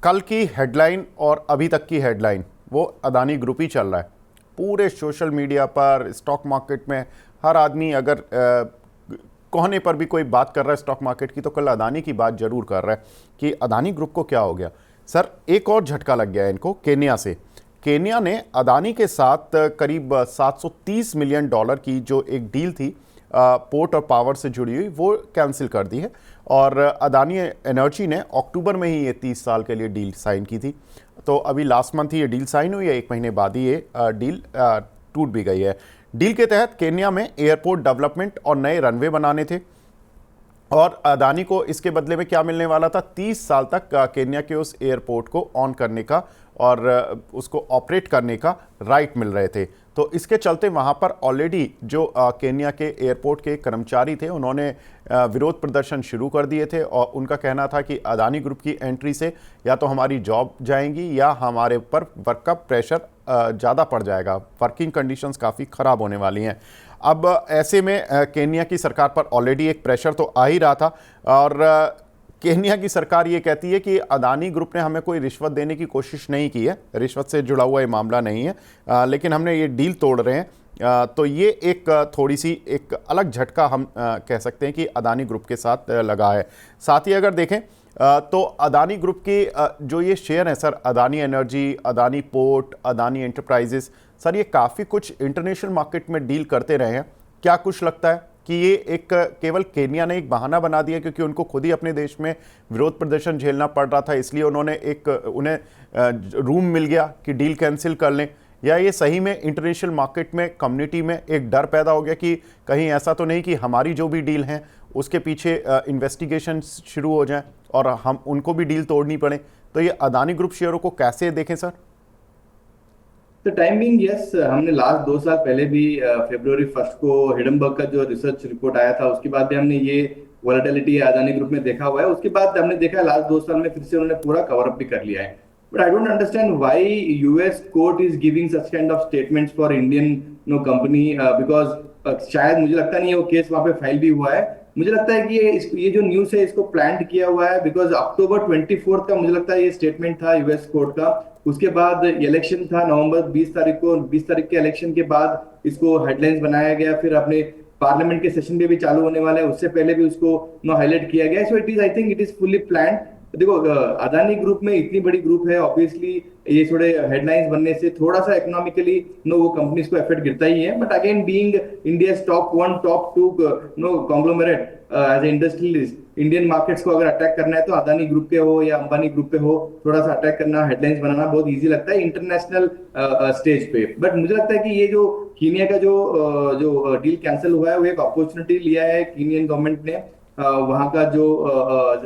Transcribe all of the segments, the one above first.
कल की हेडलाइन और अभी तक की हेडलाइन वो अदानी ग्रुप ही चल रहा है। पूरे सोशल मीडिया पर, स्टॉक मार्केट में हर आदमी अगर कोने पर भी कोई बात कर रहा है स्टॉक मार्केट की, तो कल अदानी की बात जरूर कर रहा है कि अदानी ग्रुप को क्या हो गया। सर, एक और झटका लग गया है इनको केन्या से। केन्या ने अदानी के साथ करीब 730 मिलियन डॉलर की जो एक डील थी पोर्ट और पावर से जुड़ी हुई, वो कैंसिल कर दी है। और अदानी एनर्जी ने अक्टूबर में ही ये 30 साल के लिए डील साइन की थी। तो अभी लास्ट मंथ ही ये डील साइन हुई है, 1 महीने बाद ही ये डील टूट भी गई है। डील के तहत केन्या में एयरपोर्ट डेवलपमेंट और नए रनवे बनाने थे, और अदानी को इसके बदले में क्या मिलने वाला था? 30 साल तक केन्या के उस एयरपोर्ट को ऑन करने का और उसको ऑपरेट करने का राइट मिल रहे थे। तो इसके चलते वहाँ पर ऑलरेडी जो केन्या के एयरपोर्ट के कर्मचारी थे, उन्होंने विरोध प्रदर्शन शुरू कर दिए थे। और उनका कहना था कि अदानी ग्रुप की एंट्री से या तो हमारी जॉब जाएंगी या हमारे ऊपर वर्क का प्रेशर ज़्यादा पड़ जाएगा, वर्किंग कंडीशंस काफ़ी ख़राब होने वाली हैं। अब ऐसे में केन्या की सरकार पर ऑलरेडी एक प्रेशर तो आ ही रहा था, और केन्या की सरकार ये कहती है कि अदानी ग्रुप ने हमें कोई रिश्वत देने की कोशिश नहीं की है, रिश्वत से जुड़ा हुआ ये मामला नहीं है, लेकिन हमने ये डील तोड़ रहे हैं। तो ये एक थोड़ी सी एक अलग झटका हम कह सकते हैं कि अदानी ग्रुप के साथ लगा है। साथ ही अगर देखें तो अदानी ग्रुप के जो ये शेयर हैं sir, Adani energy, Adani port, Adani enterprises, sir ये काफ़ी कुछ इंटरनेशनल मार्केट में डील करते रहे हैं। क्या कुछ लगता है कि ये एक केवल केन्या ने एक बहाना बना दिया क्योंकि उनको खुद ही अपने देश में विरोध प्रदर्शन झेलना पड़ रहा था, इसलिए उन्होंने उन्हें रूम मिल गया कि डील कैंसिल कर लें? या ये सही में इंटरनेशनल मार्केट में, कम्युनिटी में एक डर पैदा हो गया कि कहीं ऐसा तो नहीं कि हमारी जो भी डील हैं उसके पीछे इन्वेस्टिगेशन शुरू हो जाए और हम उनको भी डील तोड़नी पड़े? तो ये अदानी ग्रुप शेयरों को कैसे देखें सर? तो टाइम बिंग यस, हमने लास्ट 2 साल पहले भी February 1 को हिडनबर्ग का जो रिसर्च रिपोर्ट आया था, उसके बाद भी हमने ये वोलेटिलिटी अदानी ग्रुप में देखा हुआ है। उसके बाद हमने देखा है लास्ट 2 साल में फिर से उन्होंने पूरा कवर अप भी कर लिया है। But I don't understand why US court is giving such kind of statements for Indian company, because शायद मुझे लगता नहीं है वो केस वहां पे फाइल भी हुआ है। मुझे लगता है कि ये जो न्यूज है इसको प्लान किया हुआ है, बिकॉज अक्टूबर 24 का मुझे लगता है ये स्टेटमेंट था यूएस कोर्ट का। उसके बाद इलेक्शन था नवंबर 20 तारीख को, 20 तारीख के इलेक्शन के बाद इसको हेडलाइंस बनाया गया। फिर अपने पार्लियामेंट के सेशन भी चालू होने वाले हैं, उससे पहले भी उसको हाईलाइट किया गया। So it is, I think it is fully plan. देखो, अदानी ग्रुप में इतनी बड़ी ग्रुप है, ऑब्वियसली ये थोड़े हेडलाइंस बनने से थोड़ा सा इकोनॉमिकली वो कंपनीज को इफेक्ट गिरता ही है। But again being India top 1 top 2 conglomerate as a industrialist, Indian markets को अगर अटैक करना है तो अदानी ग्रुप के हो या अंबानी ग्रुप पे हो, थोड़ा सा अटैक करना, हेडलाइंस बनाना बहुत इजी लगता है इंटरनेशनल स्टेज पे। बट मुझे लगता है कि ये जो कीनिया का जो डील कैंसिल हुआ है, वो एक अपॉर्चुनिटी लिया है कीनियन गवर्नमेंट ने। वहां का जो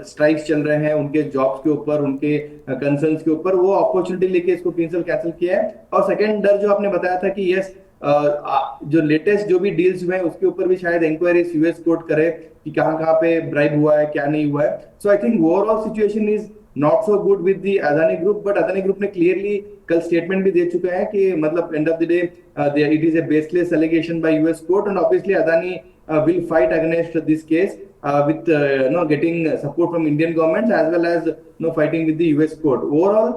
स्ट्राइक्स चल रहे हैं उनके जॉब्स के ऊपर, उनके कंसर्न्स के ऊपर, वो अपॉर्चुनिटी लेके इसको कैंसिल किया है। और सेकंड डर जो आपने बताया था कि यस, जो लेटेस्ट जो भी डील्स हुए हैं उसके ऊपर भी शायद इंक्वायरीज यूएस कोर्ट करे कि कहाँ कहाँ पे ब्राइब हुआ है, क्या नहीं हुआ है। So I think overall situation is not so good with the Adani group. But Adani group ने क्लियरली कल स्टेटमेंट भी दे चुका है कि मतलब end of the day it is a baseless allegation by US court, and obviously Adani will fight against this case with getting support from Indian governments as well as fighting with the US court. Overall,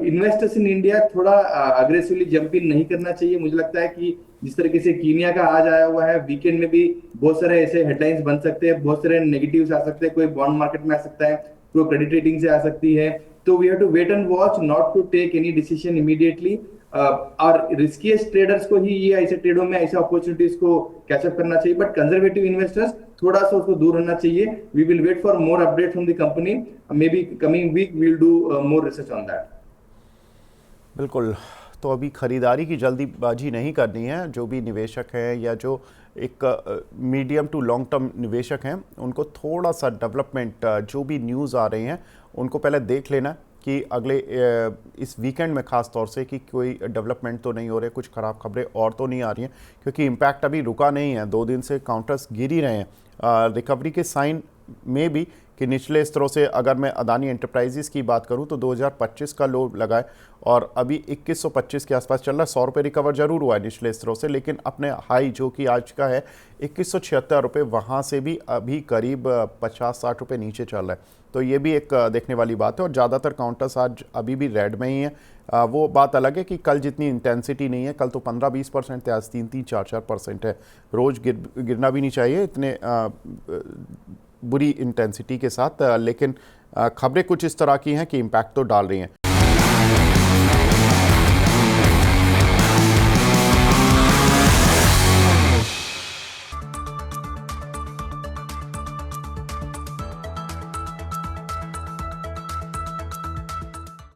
investors in India थोड़ा aggressively jump in नहीं करना चाहिए। मुझे लगता है कि जिस तरीके से कीनिया का आज आया हुआ है, वीकेंड में भी बहुत सारे ऐसे हेडलाइंस बन सकते हैं, बहुत सारे नेगेटिव्स आ सकते हैं, कोई बॉन्ड मार्केट में आ सकता है, कोई क्रेडिट रेटिंग से आ सकती है। तो we have to wait and watch, not to take any decision immediately. और रिस्कीएस्ट ट्रेडर्स को ही ये ऐसे ट्रेडों में ऐसे अपॉर्चुनिटीज को कैचअप करना चाहिए। बट कंजर्वेटिव इन्वेस्टर्स थोड़ा सा उसको दूर रहना चाहिए। We will wait for more update from the company, maybe coming week we will do more research on that. बिल्कुल। तो अभी खरीदारी की जल्दीबाजी नहीं करनी है। जो भी निवेशक हैं या जो एक मीडियम टू लॉन्ग टर्म निवेशक हैं, उनको थोड़ा सा डेवलपमेंट, जो भी न्यूज़ आ रही हैं उनको पहले देख लेना कि अगले इस वीकेंड में ख़ास तौर से कि कोई डेवलपमेंट तो नहीं हो रहे, कुछ ख़राब खबरें और तो नहीं आ रही हैं, क्योंकि इम्पैक्ट अभी रुका नहीं है। 2 दिन से काउंटर्स गिर ही रहे हैं। रिकवरी के साइन में भी कि निचले स्तरों से अगर मैं अदानी एंटरप्राइजेस की बात करूं तो 2025 का लो लगा है और अभी 2125 के आसपास चल रहा है। 100 रुपये रिकवर जरूर हुआ है निचले स्तरों से, लेकिन अपने हाई जो कि आज का है 2176 रुपये, वहाँ से भी अभी करीब 50-60 रुपये नीचे चल रहा है। तो ये भी एक देखने वाली बात है। और ज़्यादातर काउंटर्स आज अभी भी रेड में ही है। वो बात अलग है कि कल जितनी इंटेंसिटी नहीं है, कल तो 15-20% थे, आज 3-4% है। रोज़ गिरना भी नहीं चाहिए इतने बुरी इंटेंसिटी के साथ, लेकिन खबरें कुछ इस तरह की हैं कि इम्पैक्ट तो डाल रही हैं।